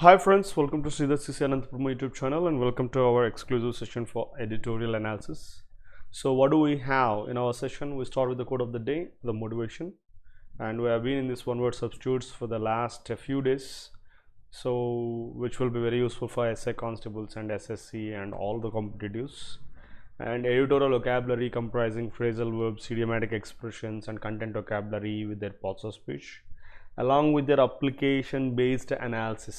Hi friends, welcome to Sridhar C. Anantapurma YouTube channel and welcome to our exclusive session for editorial analysis. So what do we have in our session? We start with the quote of the day, the motivation, and we have been in this one word substitutes for the last few days, so which will be very useful for essay constables and SSC and all the competitives. And editorial vocabulary comprising phrasal verbs, idiomatic expressions and content vocabulary with their parts of speech, along with their application based analysis.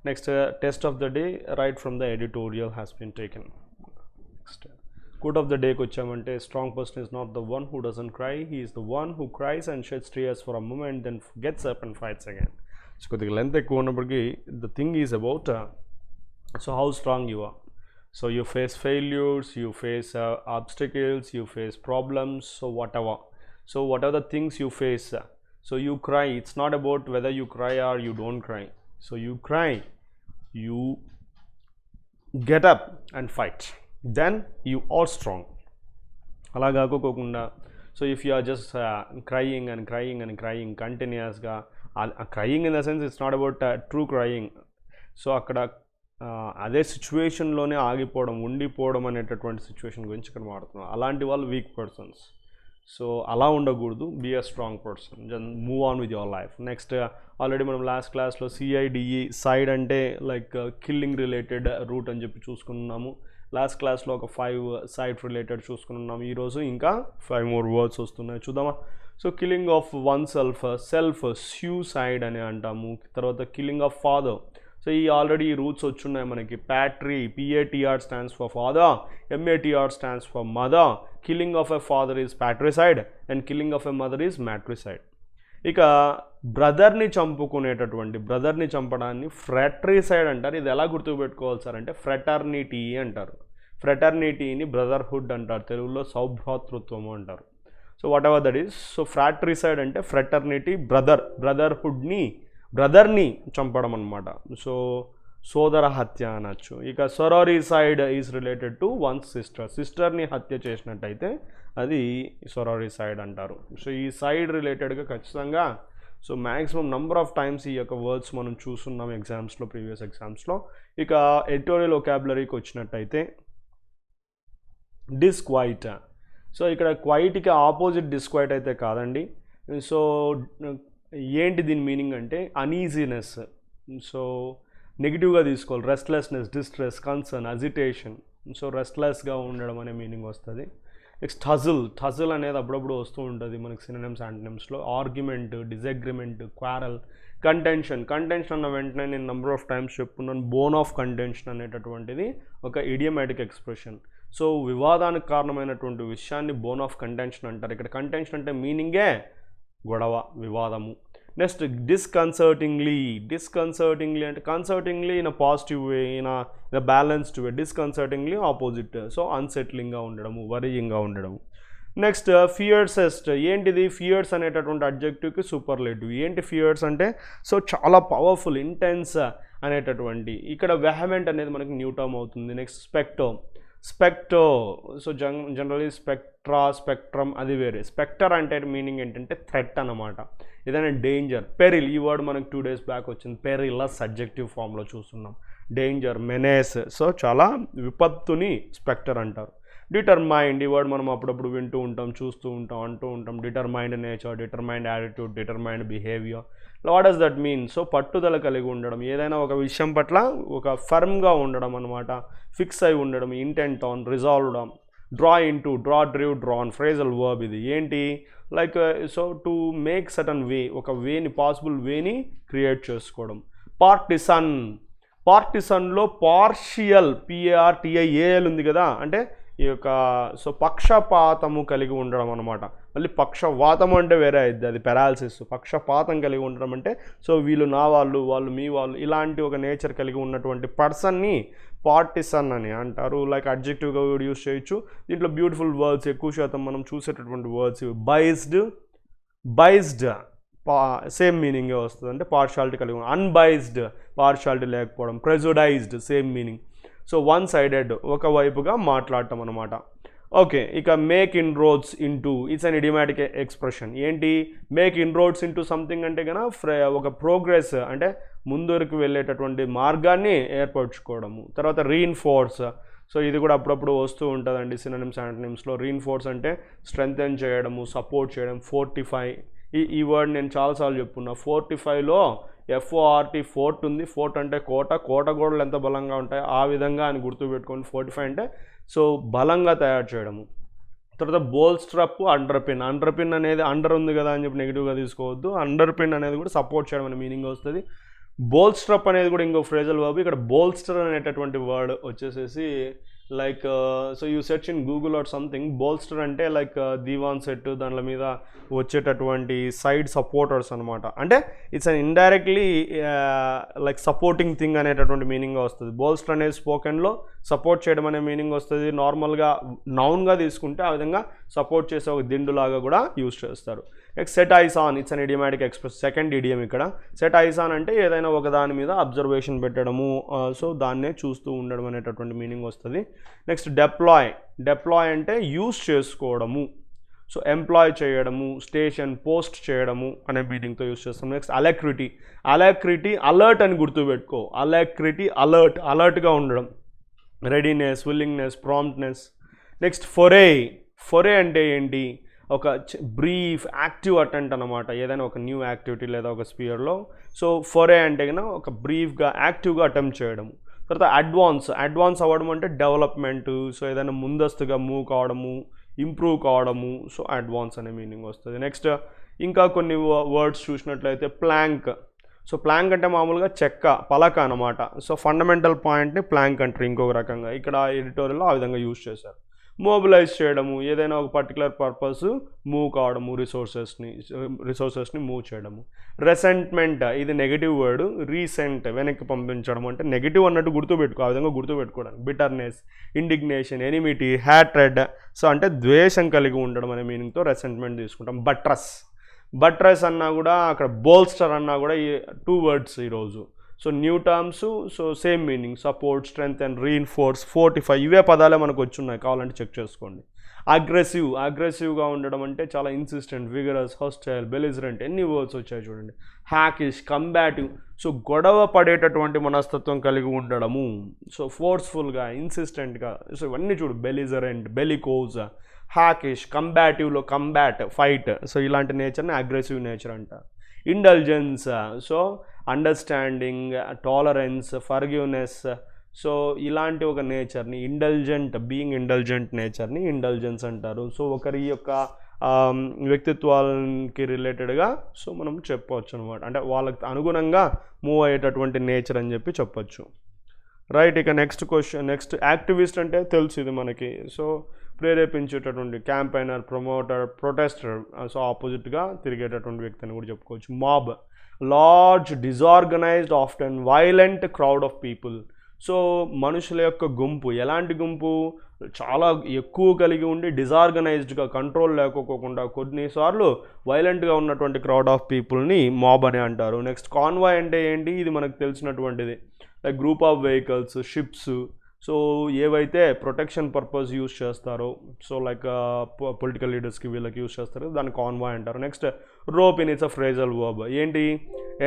Next test of the day right from the editorial has been taken. Next quote of the day kochhamante, strong person is not the one who doesn't cry, he is the one who cries and sheds tears for a moment then gets up and fights again. So kodiga length ekku unnapudiki the thing is about so how strong you are. So you face failures, you face obstacles, you face problems, so whatever the things you face, so you cry. It's not about whether you cry or you don't cry. So you cry, you get up and fight, then you are strong. Alaga kokunda. So if you are just crying and crying and crying continuously, crying in the sense it's not about true crying. So akkada అదే సిచ్యువేషన్లోనే ఆగిపోవడం, ఉండిపోవడం అనేటటువంటి situation గురించి ఇక్కడ మాట్లాడుతున్నాం. అలాంటి వాళ్ళు week persons. So అలా ఉండకూడదు. Be a strong person, move on with your life. Next already మనం లాస్ట్ క్లాస్లో సిఐడిఈ సైడ్ అంటే లైక్ కిల్లింగ్ రిలేటెడ్ రూట్ అని చెప్పి చూసుకున్నాము. లాస్ట్ క్లాస్లో ఒక 5 సైడ్ రిలేటెడ్ చూసుకున్నాము. ఈరోజు ఇంకా 5 more వర్డ్స్ వస్తున్నాయి, చూద్దామా. So killing of oneself suicide అని అంటాము. తర్వాత కిల్లింగ్ ఆఫ్ ఫాదర్. సో ఈ ఆల్రెడీ ఈ రూట్స్ వచ్చున్నాయి మనకి. Patri, PATR stands for father, MATR stands for mother. Killing of a father is patricide and killing of a mother is matricide. ఇక బ్రదర్ని చంపడాన్ని ఫ్రెట్రిసైడ్ అంటారు. ఇది ఎలా గుర్తుపెట్టుకోవాలి సార్ అంటే ఫ్రెటర్నిటీ అంటారు. ఫ్రెటర్నిటీని బ్రదర్హుడ్ అంటారు, తెలుగులో సౌభ్రాతృత్వము అంటారు. So whatever that is. So fratricide అంటే ఫ్రెటర్నిటీ, బ్రదర్ని చంపడం అనమాట. సో సోదర హత్య అనొచ్చు. ఇక సొరారిసైడ్ ఈజ్ రిలేటెడ్ టు వన్స్ సిస్టర్ని హత్య చేసినట్టయితే అది సొరారిసైడ్ అంటారు. సో ఈ సైడ్ రిలేటెడ్గా ఖచ్చితంగా so maximum number of times ఈ యొక్క వర్డ్స్ మనం చూస్తున్నాం ఎగ్జామ్స్లో, ప్రీవియస్ ఎగ్జామ్స్లో. ఇక ఎడిటోరియల్ వొకాబులరీకి వచ్చినట్టయితే డిస్క్వైట్. సో ఇక్కడ క్వైట్కి ఆపోజిట్ డిస్క్వైట్ అయితే కాదండి. సో ఏంటి దీని మీనింగ్ అంటే అనీజీనెస్. సో నెగిటివ్గా తీసుకోవాలి. Restlessness, distress, concern, agitation. So రెస్ట్లెస్గా ఉండడం అనే మీనింగ్ వస్తుంది. నెక్స్ట్ టజిల్ అనేది అప్పుడప్పుడు వస్తూ ఉంటుంది మనకి సినోనిమ్స్, యాంటోనిమ్స్లో. Argument, disagreement, quarrel. కంటెన్షన్ అన్న వెంటనే నేను నెంబర్ ఆఫ్ టైమ్స్ చెప్పుకున్నాను, బోన్ ఆఫ్ కంటెన్షన్ అనేటటువంటిది ఒక ఇడియోమాటిక్ ఎక్స్ప్రెషన్. సో వివాదానికి కారణమైనటువంటి విషయాన్ని బోన్ ఆఫ్ కంటెన్షన్ అంటారు. ఇక్కడ కంటెన్షన్ అంటే మీనింగే గొడవ, వివాదము. నెక్స్ట్ డిస్కన్సర్టింగ్లీ అంటే concertingly in a positive way, in a balanced way. Disconcertingly opposite. So అన్సెట్లింగ్గా ఉండడము, వరీయింగ్గా ఉండడము. Next fiercest. ఏంటిది? ఫియర్స్ అనేటటువంటి అడ్జెక్టివ్కి సూపర్లేటివ్. ఏంటి ఫియర్స్ అంటే సో చాలా పవర్ఫుల్, ఇంటెన్స్ అనేటటువంటి. ఇక్కడ వెహమెంట్ అనేది మనకి న్యూ టర్మ్ అవుతుంది. Next spectre. So generally spectrum అది వేరే. స్పెక్టర్ అంటే మీనింగ్ ఏంటంటే థ్రెట్ అన్నమాట, ఏదైనా డేంజర్. పెరిల్, ఈ వర్డ్ మనకు 2 days బ్యాక్ వచ్చింది. పెరిలస్ అడ్జెక్టివ్ ఫామ్లో చూస్తున్నాం. Danger, menace. సో చాలా విపత్తుని స్పెక్టర్ అంటారు. డిటర్మైండ్, ఈ వర్డ్ మనం అప్పుడప్పుడు వింటూ ఉంటాం, చూస్తూ ఉంటాం, అంటూ ఉంటాం. Determined nature, determined attitude, determined behaviour. What does that mean? So పట్టుదల కలిగి ఉండడం, ఏదైనా ఒక విషయం పట్ల ఒక ఫర్మ్గా ఉండడం అనమాట, ఫిక్స్ అయి ఉండడం. Intent on, resolved on. Draw into, drawn, phrasal verb. ఇది ఏంటి? Like so to make certain way, ఒక వేని, పాసిబుల్ వేని క్రియేట్ చేసుకోవడం. పార్టిసన్లో పార్షియల్, PARTIAL ఉంది కదా, అంటే ఈ యొక్క సో పక్షపాతము కలిగి ఉండడం అనమాట. మళ్ళీ పక్షవాతము అంటే వేరే అయింది, అది పెరాలసిస్. పక్షపాతం కలిగి ఉండడం అంటే సో వీళ్ళు నా వాళ్ళు, వాళ్ళు మీ వాళ్ళు, ఇలాంటి ఒక నేచర్ కలిగి ఉన్నటువంటి పర్సన్ని పార్టిసన్ అని అంటారు. లైక్ అడ్జెక్టివ్గా కూడా యూజ్ చేయొచ్చు. దీంట్లో బ్యూటిఫుల్ వర్డ్స్ ఎక్కువ శాతం మనం చూసేటటువంటి వర్డ్స్. బైజ్డ్ సేమ్ మీనింగే వస్తుంది, అంటే పార్షాలిటీ కలిగి ఉండడం. అన్బైజ్డ్, పార్షాలిటీ లేకపోవడం. Prejudiced same meaning. So one sided, ఒకవైపుగా మాట్లాడటం అనమాట. ఓకే, ఇక make inroads into it's an idiomatic expression. ఏంటి make inroads into something అంటే కనుక ఒక ప్రోగ్రెస్ అంటే ముందరకు వెళ్ళేటటువంటి మార్గాన్ని ఏర్పరచుకోవడము. తర్వాత రీఇన్ఫోర్స్, సో ఇది కూడా అప్పుడప్పుడు వస్తూ ఉంటుందండి సినోనిమ్స్ యాంటోనిమ్స్లో. రీఇన్ఫోర్స్ అంటే స్ట్రెంగ్తెన్ చేయడము, సపోర్ట్ చేయడం. ఫోర్టిఫై, ఈ వర్డ్ నేను చాలాసార్లు చెప్పుకున్నా. ఫోర్టిఫైలో FORT ఫోర్ట్ ఉంది. ఫోర్ట్ అంటే కోట, కోట గోడలు ఎంత బలంగా ఉంటాయో ఆ విధంగా అని గుర్తుపెట్టుకోండి. ఫోర్టిఫై అంటే సో బలంగా తయారు చేయడము. తర్వాత బోల్స్ట్రప్, అండర్పిన్. అండర్పిన్ అనేది అండర్ ఉంది కదా అని చెప్పి నెగిటివ్గా తీసుకోవద్దు. అండర్పిన్ అనేది కూడా సపోర్ట్ చేయడం అనే మీనింగ్ వస్తుంది. బోల్స్ట్రప్ అనేది కూడా ఇంకో ఫ్రేజల్ వర్బ్. ఇక్కడ బోల్స్టర్ అనేటటువంటి వర్డ్ వచ్చేసేసి like so you search in Google or something. Bolster అంటే లైక్ దీవాన్ సెట్, దాని మీద వచ్చేటటువంటి సైడ్ సపోర్టర్స్ అనమాట. అంటే it's an indirectly like supporting thing అనేటటువంటి మీనింగ్గా వస్తుంది. బోల్స్టర్ అనేది స్పోకెన్లో సపోర్ట్ చేయడం అనే మీనింగ్ వస్తుంది. నార్మల్గా నౌన్గా తీసుకుంటే ఆ విధంగా సపోర్ట్ చేసే ఒక దిండులాగా కూడా యూజ్ చేస్తారు. Next set eyes on, it's an idiomatic express. Second idiom ఇక్కడ. సెట్ ఐస్ ఆన్ అంటే ఏదైనా ఒక దాని మీద అబ్జర్వేషన్ పెట్టడము, సో దాన్నే చూస్తూ ఉండడం అనేటటువంటి మీనింగ్ వస్తుంది. Next deploy. డెప్లాయ్ అంటే యూజ్ చేసుకోవడము, సో ఎంప్లాయ్ చేయడము, స్టేషన్ పోస్ట్ చేయడము అనే మీనింగ్తో యూజ్ చేస్తాం. నెక్స్ట్ అలక్రిటీ. అలక్రిటీ అలర్ట్ అని గుర్తుపెట్టుకో. అలక్రిటీ అలర్ట్, అలర్ట్గా ఉండడం. Readiness, willingness, promptness. నెక్స్ట్ ఫొరే. ఫొరే అంటే ఏంటి? ఒక బ్రీఫ్ యాక్టివ్ అటెంప్ట్ అనమాట, ఏదైనా ఒక న్యూ యాక్టివిటీ లేదా ఒక స్పియర్లో. సో ఫొరే అంటే కన్నా ఒక బ్రీఫ్గా యాక్టివ్గా అటెంప్ట్ చేయడం. తర్వాత అడ్వాన్స్. అడ్వాన్స్ అవ్వడం అంటే డెవలప్మెంట్, సో ఏదైనా ముందస్తుగా మూవ్ కావడము, ఇంప్రూవ్ కావడము, సో అడ్వాన్స్ అనే మీనింగ్ వస్తుంది. నెక్స్ట్ ఇంకా కొన్ని వర్డ్స్ చూసినట్లయితే ప్లాంక్. సో ప్లాంక్ అంటే మామూలుగా చెక్క, పలక అనమాట. సో ఫండమెంటల్ పాయింట్ని ప్లాంక్ అంటారు ఇంకొక రకంగా. ఇక్కడ ఎడిటోరియల్లో ఆ విధంగా యూజ్ చేశారు. మొబిలైజ్ చేయడము, ఏదైనా ఒక పర్టికులర్ పర్పస్ మూవ్ కావడము, రిసోర్సెస్ని మూవ్ చేయడము. రెసెంట్మెంట్, ఇది నెగిటివ్ వర్డ్. రీసెంట్, వెనక్కి పంపించడం అంటే నెగిటివ్ అన్నట్టు గుర్తుపెట్టుకో, ఆ విధంగా గుర్తుపెట్టుకోవడానికి. Bitterness, indignation, enmity, hatred, so అంటే ద్వేషం కలిగి ఉండడం అనే మీనింగ్తో రెసెంట్మెంట్ తీసుకుంటాం. బట్రస్. బట్రస్ అన్నా కూడా అక్కడ బోల్స్టర్ అన్నా కూడా ఈ 2 వర్డ్స్ ఈరోజు. So new terms, so same meaning. Support, strength and reinforce, fortify, ఇవే పదాలే మనకు వచ్చున్నాయి, కావాలంటే చెక్ చేసుకోండి. అగ్రెసివ్. అగ్రెసివ్గా ఉండడం అంటే చాలా ఇన్సిస్టెంట్, విగరస్, హాస్టైల్, బెలిజరెంట్, ఎన్ని వర్డ్స్ వచ్చాయి చూడండి. హ్యాకిష్, కంబాటివ్, సో గొడవ పడేటటువంటి మనస్తత్వం కలిగి ఉండడము. సో ఫోర్స్ఫుల్గా, ఇన్సిస్టెంట్గా, సో ఇవన్నీ చూడు. బెలిజరెంట్, బెలికోజ్, హ్యాకిష్, కంబాటివ్లో కంబాట్, ఫైట్, సో ఇలాంటి నేచర్ని అగ్రెసివ్ నేచర్ అంటారు. Indulgence, so understanding, tolerance, forgiveness, so ఇలాంటి ఒక నేచర్ని ఇండల్జెంట్, బీయింగ్ ఇండల్జెంట్ నేచర్ని ఇండల్జెన్స్ అంటారు. సో ఒకరి యొక్క వ్యక్తిత్వానికి రిలేటెడ్గా సో మనం చెప్పవచ్చు అనమాట. అంటే వాళ్ళకి అనుగుణంగా మూవ్ అయ్యేటటువంటి నేచర్ అని చెప్పి చెప్పచ్చు. రైట్, ఇక నెక్స్ట్ క్వశ్చన్. నెక్స్ట్ యాక్టివిస్ట్ అంటే తెలుసు ఇది మనకి. సో ప్రేరేపించేటటువంటి, క్యాంపైనర్, ప్రమోటర్, ప్రొటెస్టర్, సో ఆపోజిట్గా తిరిగేటటువంటి వ్యక్తి అని కూడా చెప్పుకోవచ్చు. Mob, large, disorganised, often violent crowd of people. So మనుషుల యొక్క గుంపు. ఎలాంటి గుంపు? చాలా ఎక్కువ కలిగి ఉండి డిజార్గనైజ్డ్గా, కంట్రోల్ లేకపోకుండా కొన్నిసార్లు వైలెంట్గా ఉన్నటువంటి క్రౌడ్ ఆఫ్ పీపుల్ని మాబ్ అని అంటారు. నెక్స్ట్ కాన్వాయ్ అంటే ఏంటి? ఇది మనకు తెలిసినటువంటిది. Like group of vehicles, ships, so ఏవైతే ప్రొటెక్షన్ పర్పస్ యూజ్ చేస్తారో, సో లైక్ పొలిటికల్ లీడర్స్కి వీళ్ళకి యూజ్ చేస్తారో దాన్ని కాన్వాయ్ అంటారు. Next rope in, it's a phrasal verb. ఏంటి?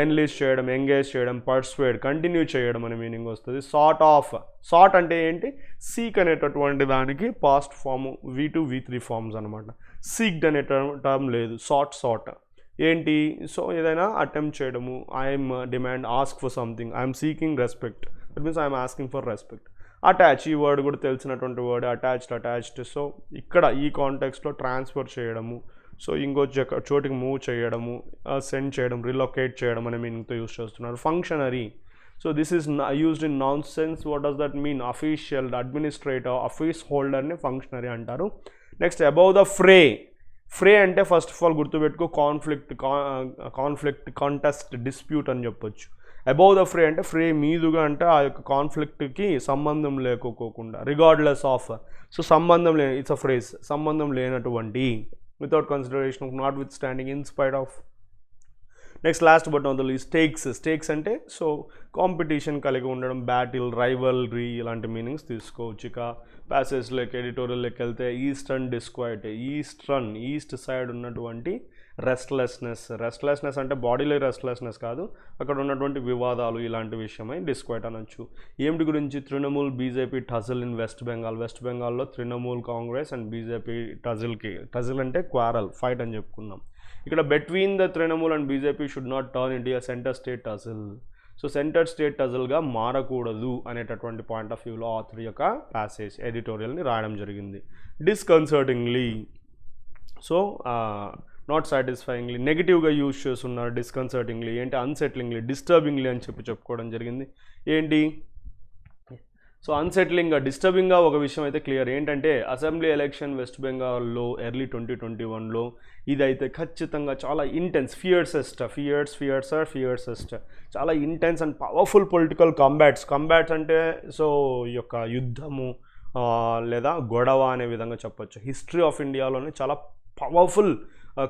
ఎన్లిస్ట్ చేయడం, ఎంగేజ్ చేయడం, పర్స్వేడ్, కంటిన్యూ చేయడం అనే మీనింగ్ వస్తుంది. Sort of. సార్ట్ అంటే ఏంటి? సీక్ అనేటటువంటి దానికి past form V2 V3 forms అనమాట. సీక్డ్ అనే టర్మ్ లేదు. సార్ట్ ఏంటి? సో ఏదైనా అటెంప్ట్ చేయడము. I'm demand, ask for something, I'm seeking respect, that means I'm asking for respect. Attach, ఈ వర్డ్ కూడా తెలిసినటువంటి వర్డ్. అటాచ్డ్, సో ఇక్కడ ఈ కాంటెక్స్లో ట్రాన్స్ఫర్ చేయడము, సో ఇంకో చోటికి మూవ్ చేయడము, సెండ్ చేయడం, రిలొకేట్ చేయడం అనే మీనింగ్తో యూజ్ చేస్తున్నారు. Functionary, so this is used in noun sense. What does that mean? Official, administrator, office హోల్డర్ని ఫంక్షనరీ అంటారు. Next above the fray. Fray అంటే ఫస్ట్ ఆఫ్ ఆల్ గుర్తుపెట్టుకో, కాన్ఫ్లిక్ట్, కాంటెస్ట్, డిస్ప్యూట్ అని చెప్పొచ్చు. అబౌవ్ ద ఫ్రే అంటే ఫ్రే మీదుగా, అంటే ఆ యొక్క కాన్ఫ్లిక్ట్కి సంబంధం లేకోకుండా, రిగార్డ్లెస్ ఆఫ్, సో సంబంధం లేని, ఇట్స్ అ ఫ్రేజ్, సంబంధం లేనటువంటి, without consideration, not with standing, in spite of. Next last but not the least స్టేక్స్ అంటే సో కాంపిటీషన్ కలిగి ఉండడం, బ్యాటిల్, రైవల్రీ ఇలాంటి మీనింగ్స్ తీసుకోవచ్చు. ఇక ప్యాసేజ్ లెక్క ఎడిటోరియల్ లెక్క వెళ్తే ఈస్టర్న్ డిస్క్వైట్, ఈస్ట్ సైడ్ ఉన్నటువంటి రెస్ట్లెస్నెస్ అంటే బాడీలో రెస్ట్లెస్నెస్ కాదు, అక్కడ ఉన్నటువంటి వివాదాలు ఇలాంటి విషయమై డిస్క్వైట్ అనొచ్చు. ఏమిటి గురించి? Trinamool BJP tussle in West బెంగాల్లో Trinamool Congress and BJP tussle అంటే క్వారల్, ఫైట్ అని చెప్పుకున్నాం. ఇక్కడ between the Trinamool and BJP should not turn into a centre state tussle. So centre state టజల్గా మారకూడదు అనేటటువంటి పాయింట్ ఆఫ్ వ్యూలో ఆథర్ యొక్క ప్యాసేజ్ ఎడిటోరియల్ని రాయడం జరిగింది. డిస్కన్సర్టింగ్లీ, సో నాట్ సాటిస్ఫైయింగ్లీ నెగిటివ్గా యూజ్ చేస్తున్నారు. డిస్కన్సర్టింగ్లీ ఏంటి? అన్సెట్లింగ్లీ, డిస్టర్బింగ్లీ అని చెప్పుకోవడం జరిగింది. ఏంటి? సో అన్సెట్లింగ్గా, డిస్టర్బింగ్గా ఒక విషయం అయితే క్లియర్. ఏంటంటే అసెంబ్లీ ఎలక్షన్ వెస్ట్ బెంగాల్లో ఎర్లీ 2021లో ఇదైతే ఖచ్చితంగా చాలా ఇంటెన్స్ ఫియర్సెస్ట్ చాలా ఇంటెన్స్ అండ్ పవర్ఫుల్ పొలిటికల్ కంబాట్స్ అంటే సో ఈ యొక్క యుద్ధము లేదా గొడవ అనే విధంగా చెప్పొచ్చు. హిస్టరీ ఆఫ్ ఇండియాలోనే చాలా పవర్ఫుల్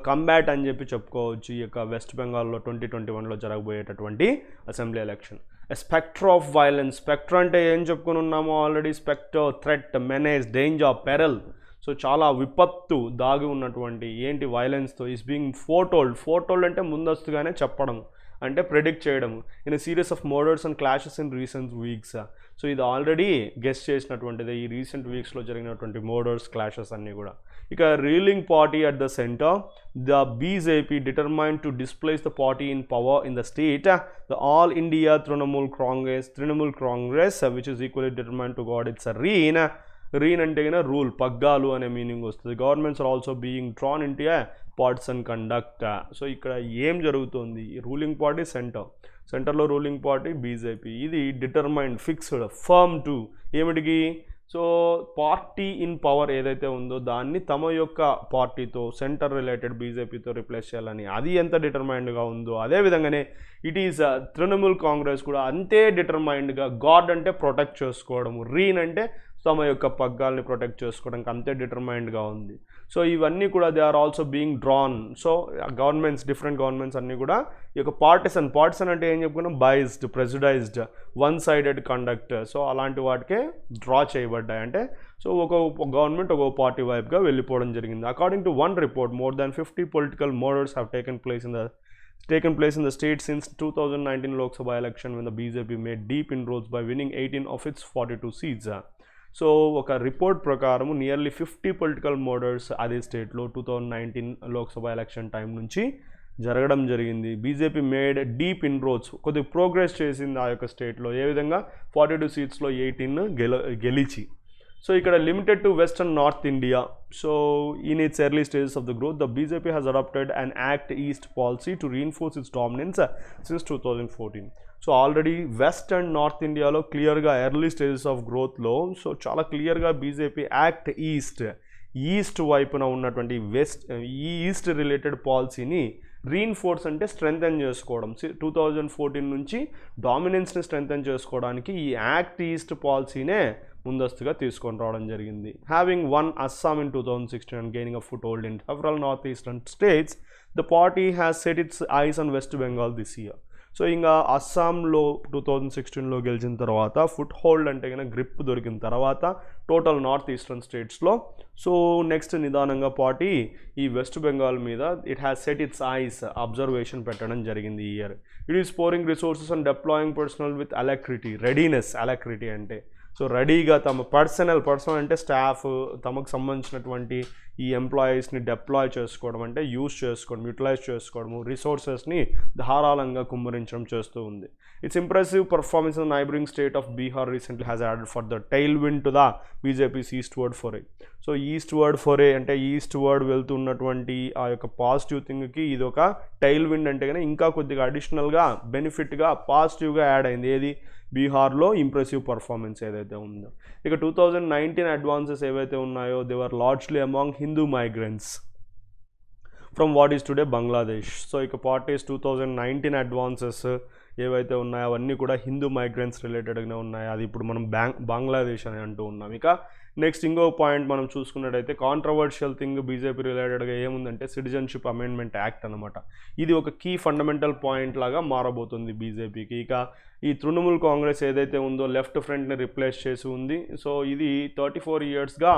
కంబాట్ అని చెప్పుకోవచ్చు ఈ యొక్క వెస్ట్ బెంగాల్లో 2021లో జరగబోయేటటువంటి assembly election. Spectre of violence, spectre అంటే ఏం చెప్పుకొని ఉన్నామో already, spectre, threat, menace, danger, peril. So చాలా విపత్తు దాగి ఉన్నటువంటి ఏంటి వైలెన్స్తో ఈస్ బీయింగ్ ఫోర్టోల్డ్ అంటే ముందస్తుగానే చెప్పడం, అంటే ప్రెడిక్ట్ చేయడము. In serious of murders and clashes in recent weeks. So ఇది ఆల్రెడీ గెస్ట్ చేసినటువంటిది ఈ రీసెంట్ వీక్స్లో జరిగినటువంటి మర్డర్స్, క్లాషెస్ అన్నీ కూడా. ఇక ruling party at the centre, the BJP determined to displace the party in power in the state, the All India Trinamool Congress which is equally determined to guard its reign అంటే కన్నా rule, పగ్గాలు అనే meaning వస్తుంది. Governments are also being drawn into a partisan conduct. So ఇక్కడ ఏం జరుగుతుంది? Ruling party సెంటర్లో ruling party BJP, ఇది డిటర్మైన్డ్, ఫిక్స్డ్, ఫర్మ్ టు ఏమిటికి? సో పార్టీ ఇన్ పవర్ ఏదైతే ఉందో దాన్ని తమ యొక్క పార్టీతో సెంటర్ రిలేటెడ్ బీజేపీతో రిప్లేస్ చేయాలని అది ఎంత డిటర్మైండ్గా ఉందో అదేవిధంగానే ఇట్ ఈస్ తృణమూల్ కాంగ్రెస్ కూడా అంతే డిటర్మైండ్గా, గాడ్ అంటే ప్రొటెక్ట్ చేసుకోవడము, రీన్ అంటే తమ యొక్క పగ్గాల్ని ప్రొటెక్ట్ చేసుకోవడానికి అంతే డిటర్మైండ్గా ఉంది. సో ఇవన్నీ కూడా they are also being drawn. So different governments అన్నీ కూడా ఈ యొక్క పార్టిసన్ అంటే ఏం చెప్పుకున్నాం? Biased, prejudiced, one sided conduct. So అలాంటి వాటికే డ్రా చేయబడ్డాయి. అంటే సో ఒక గవర్నమెంట్ ఒక పార్టీ వైపుగా వెళ్ళిపోవడం జరిగింది. According to one report, more than 50 political murders have taken place in the state since 2019 Lok Sabha election when the BJP made deep inroads by winning 18 of its 42 seats. So ఒక report ప్రకారం nearly 50 political murders అదే స్టేట్లో 2019 Lok Sabha election time నుంచి జరగడం జరిగింది. BJP made deep ఇన్రోడ్స్, కొద్దిగా progress చేసింది ఆ యొక్క స్టేట్లో. ఏ విధంగా? 42 సీట్స్లో 18 గెలిచి. సో ఇక్కడ limited to west and north India. So in its early stages of the growth, the BJP has adapted and act east policy to reinforce its dominance since 2014. So already west and north ఇండియాలో క్లియర్గా early stages of గ్రోత్లో so చాలా క్లియర్గా BJP act east వైపున ఉన్నటువంటి east related పాలసీని reinforce అంటే strengthen చేసుకోవడం. 2014 నుంచి డామినెన్స్ని స్ట్రెంథెన్ చేసుకోవడానికి ఈ యాక్ట్ ఈస్ట్ పాలసీనే ముందస్తుగా తీసుకొని రావడం జరిగింది. Having one Assam in 2016 and gaining a foothold in several northeastern states, the party has set its eyes on West Bengal this year. So ఇంకా అస్సాంలో 2016లో గెలిచిన తర్వాత ఫుట్ హోల్డ్ అంటే కనుక గ్రిప్ దొరికిన తర్వాత టోటల్ నార్త్ ఈస్టర్న్ స్టేట్స్లో సో నెక్స్ట్ నిదానంగా పార్టీ ఈ వెస్ట్ బెంగాల్ మీద it has set its eyes observation పెట్టడం జరిగింది ఈ year. It is pouring resources and deploying personnel with alacrity, readiness. Alacrity అంటే సో రెడీగా తమ పర్సనల్ అంటే స్టాఫ్, తమకు సంబంధించినటువంటి ఈ ఎంప్లాయీస్ని డిప్లాయ్ చేసుకోవడం అంటే యూజ్ చేసుకోవడం, యూటిలైజ్ చేసుకోవడము, రిసోర్సెస్ని ధారాళంగా కుమ్మరించడం చేస్తూ ఉంది. It's impressive performance in neighbouring state of Bihar recently has added for the tailwind to the BJP's eastward foray. So eastward foray అంటే ఈస్ట్వర్డ్ వెళ్తున్నటువంటి ఆ యొక్క పాజిటివ్ థింగ్కి ఇది ఒక టైల్ విండ్ అంటే కానీ ఇంకా కొద్దిగా అడిషనల్గా బెనిఫిట్గా పాజిటివ్గా యాడ్ అయింది. ఏది? బీహార్లో ఇంప్రెసివ్ పర్ఫార్మెన్స్ ఏదైతే ఉందో. ఇక 2019 అడ్వాన్సెస్ ఏవైతే ఉన్నాయో they were largely among Hindu migrants from what is today Bangladesh. So ఇక పార్టీస్ 2019 అడ్వాన్సెస్ ఏవైతే ఉన్నాయో అవన్నీ కూడా హిందూ మైగ్రెంట్స్ రిలేటెడ్గానే ఉన్నాయి. అది ఇప్పుడు మనం బంగ్లాదేశ్ అని అంటూ ఉన్నాం. ఇక నెక్స్ట్ ఇంకో పాయింట్ మనం చూసుకున్నట్టయితే కాంట్రవర్షియల్ థింగ్ బీజేపీ రిలేటెడ్గా ఏముందంటే సిటిజన్షిప్ అమెండ్మెంట్ యాక్ట్ అనమాట. ఇది ఒక కీ ఫండమెంటల్ పాయింట్ లాగా మారబోతుంది బీజేపీకి. ఇక ఈ తృణమూల్ కాంగ్రెస్ ఏదైతే ఉందో లెఫ్ట్ ఫ్రంట్ని రిప్లేస్ చేసి ఉంది. సో ఇది 34 ఇయర్స్గా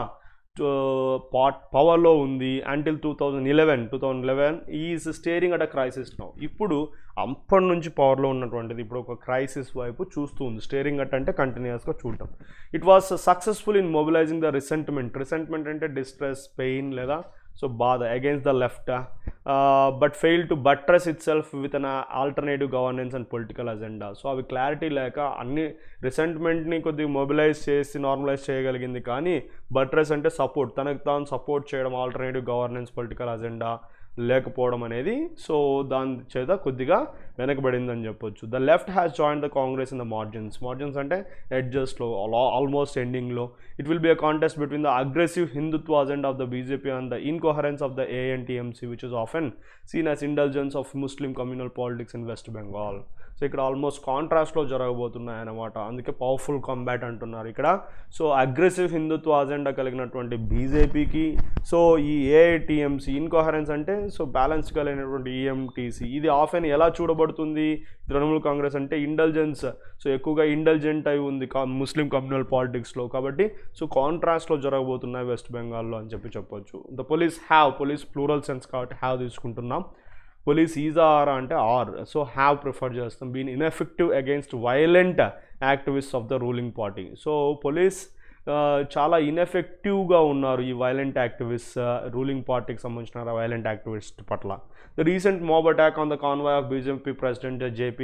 పవర్లో ఉంది. Until 2011 is staring at a crisis now. ఇప్పుడు అప్పటి నుంచి పవర్లో ఉన్నటువంటిది ఇప్పుడు ఒక క్రైసిస్ వైపు చూస్తూ ఉంది. స్టేరింగ్ అట్ అంటే కంటిన్యూస్గా చూడటం. It was successful in mobilising the resentment అంటే డిస్ట్రెస్, పెయిన్ లేదా సో బాధ against the left, but fail to buttress itself with an alternative governance and political agenda. So అవి క్లారిటీ లేక అన్ని రిసెంట్మెంట్ని కొద్దిగా మొబిలైజ్ చేసి నార్మలైజ్ చేయగలిగింది, కానీ బట్రెస్ అంటే సపోర్ట్, తనకు తాను సపోర్ట్ చేయడం, ఆల్టర్నేటివ్ గవర్నెన్స్, పొలిటికల్ అజెండా లేకపోవడం అనేది సో దాని చేత కొద్దిగా వెనకబడిందని చెప్పొచ్చు. The left has join the Congress in the margins అంటే ఎడ్జస్ట్లో ఆల్మోస్ట్ ఎండింగ్లో. It will be a contest between the aggressive Hindutva agenda of the BJP and the incoherence of the ANTMC which is often seen as indulgence of Muslim communal politics in West Bengal. So ఇక్కడ almost కాంట్రాస్ట్లో జరగబోతున్నాయి అన్నమాట. అందుకే powerful combat అంటున్నారు ఇక్కడ. So aggressive Hindutva agenda కలిగినటువంటి బీజేపీకి so ఈ AITMC ఇన్కోహరెన్స్ అంటే సో బ్యాలెన్స్ కలిగినటువంటి EMTC ఇది ఆఫెన్ ఎలా చూడబడుతుంది తృణమూల్ కాంగ్రెస్ అంటే ఇండల్జెన్స్, సో ఎక్కువగా ఇండల్జెంట్ అయి ఉంది ముస్లిం కమ్యూనల్ పాలిటిక్స్లో. కాబట్టి సో కాంట్రాస్ట్లో జరగబోతున్నాయి వెస్ట్ బెంగాల్లో అని చెప్పొచ్చు. ద పోలీస్ ప్లూరల్ సెన్స్ కాబట్టి హ్యావ్ తీసుకుంటున్నాం. పోలీస్ ఈజ్ ఆర్ అంటే ఆర్, సో హ్యావ్ ప్రిఫర్ చేస్తాం. Been ineffective against violent activist of the ruling party. So police చాలా ఇన్ఎఫెక్టివ్గా ఉన్నారు ఈ వైలెంట్ యాక్టివిస్ట్, రూలింగ్ పార్టీకి సంబంధించిన వైలెంట్ యాక్టివిస్ట్ పట్ల. The recent mob attack on the convoy of BJP president JP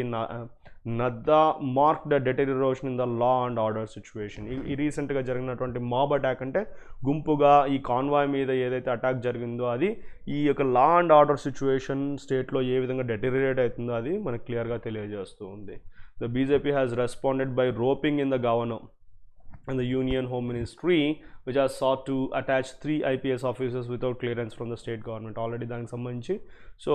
Nadda mark the deterioration in the law and order situation. ఈ రీసెంట్గా జరిగినటువంటి మాబ్ అటాక్ అంటే గుంపుగా ఈ కాన్వాయ్ మీద ఏదైతే అటాక్ జరిగిందో అది ఈ యొక్క లా అండ్ ఆర్డర్ సిచ్యువేషన్ స్టేట్లో ఏ విధంగా డెటెరిరేట్ అవుతుందో అది మనకు క్లియర్గా తెలియజేస్తూ ఉంది. The BJP has responded by roping in the governor and the Union Home Ministry which has sought to attach 3 IPS officers without clearance from the state government. Already దానికి సంబంధించి సో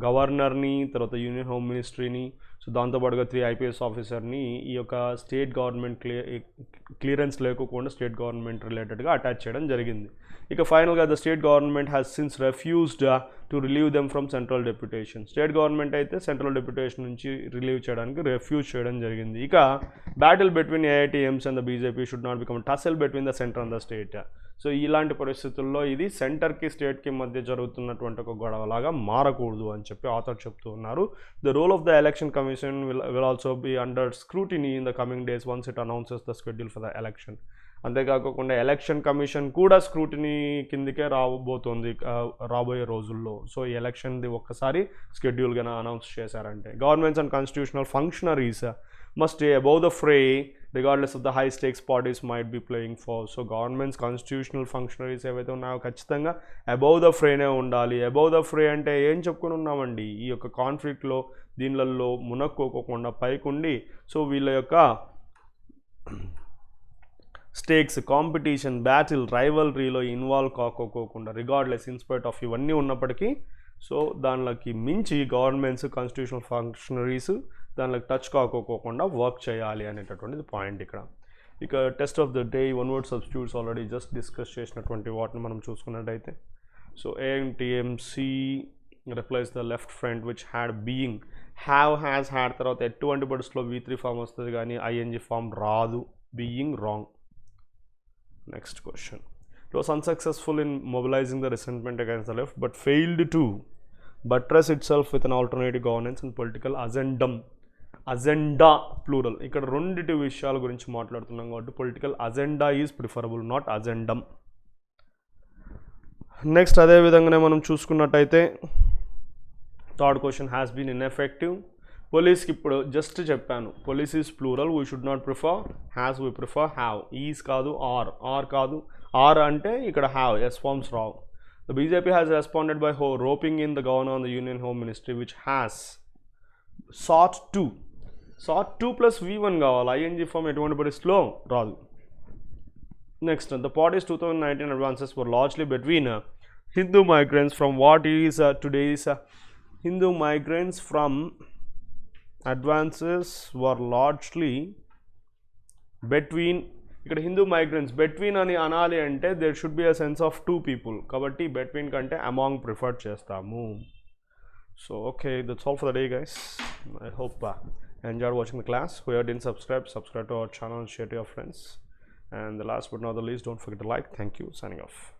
గవర్నర్ని, తర్వాత యూనియన్ హోమ్ మినిస్ట్రీని, సో దాంతోపాటుగా 3 IPS ఆఫీసర్ని ఈ యొక్క state government clearance లేకోకుండా state government రిలేటెడ్గా attach చేయడం జరిగింది. ఇక ఫైనల్గా the state government has since refused to relieve them from central deputation. State government అయితే సెంట్రల్ డెప్యుటేషన్ నుంచి రిలీవ్ చేయడానికి రెఫ్యూజ్ చేయడం జరిగింది. ఇక battle between AITMC and the BJP should not become tussle between the centre and the state. So ఇలాంటి పరిస్థితుల్లో ఇది సెంటర్కి స్టేట్కి మధ్య జరుగుతున్నటువంటి ఒక గొడవలాగా మారకూడదు అని చెప్పి ఆథర్ చెప్తూ ఉన్నారు. The role of the election commission will also be under scrutiny in the coming days once it announces the schedule for the election. అంతేకాకుండా ఎలక్షన్ కమిషన్ కూడా స్క్రూటినీ కిందకే రాబోయే రోజుల్లో. సో ఈ ఎలక్షన్ది ఒక్కసారి షెడ్యూల్గా అనౌన్స్ చేశారంటే governments and constitutional functionaries must stay above the fray regardless of the high stakes parties might be playing for. So governments constitutional functionaries ఏవైతే ఉన్నాయో ఖచ్చితంగా అబౌవ్ ద ఫ్రేనే ఉండాలి. అబౌవ్ ద ఫ్రే అంటే ఏం చెప్పుకొని ఉన్నామండి, ఈ యొక్క కాన్ఫ్లిక్ట్లో దీనిలలో మునక్కోకుండా పైకుండి సో వీళ్ళ యొక్క స్టేక్స్, కాంపిటీషన్, బ్యాటిల్, రైవల్రీలో ఇన్వాల్వ్ కాకోకుండా రిగార్డ్లెస్ ఇన్స్పైట్ ఆఫ్ ఇవన్నీ ఉన్నప్పటికీ సో దానిలోకి మించి గవర్నమెంట్స్, కాన్స్టిట్యూషనల్ ఫంక్షనరీస్ దానిలోకి టచ్ కాకోకుండా వర్క్ చేయాలి అనేటటువంటిది పాయింట్ ఇక్కడ. ఇక test of the day, one word substitutes already just discuss చేసినటువంటి వాటిని మనం చూసుకున్నట్టయితే so ANTMC replace the left front which had being, has had తర్వాత ఎటువంటి బడ్స్లో V3 ఫామ్ వస్తుంది కానీ ING ఫామ్ రాదు. Being wrong. Next question. It was unsuccessful in mobilizing the resentment against the left but failed to buttress itself with an alternative governance and political agenda plural. ఇక్కడ రెండిటి విషయాల గురించి మాట్లాడుతున్నాం కాబట్టి political agenda is preferable, not agendum. Next అదేవిధంగానే మనం చూసుకున్నట్టయితే third question has been ineffective. పోలీస్కి ఇప్పుడు జస్ట్ చెప్పాను police is plural, we should not prefer has, we prefer have. Is కాదు, ఆర్ కాదు. ఆర్ అంటే ఇక్కడ హ్యావ్, ఎస్ ఫార్మ్స్ రావు. The BJP has responded by roping in the governor on the union home ministry which has sought to plus V1 కావాలి. ING form ఎటువంటి పరిస్థితిలో రాదు. Next, the parties 2019 advances were largely between Hindu migrants from what is today's Hindu migrants from advances were largely between ఇక్కడ Hindu migrants between అని అనాలి అంటే there should be a sense of two people కాబట్టి between కంటే among prefer చేస్తాము. So okay, that's all for the day guys. I hope enjoyed watching the class. Whoever didn't subscribe to our channel and share to your friends. And the last but not the least, don't forget to like. Thank you. Signing off.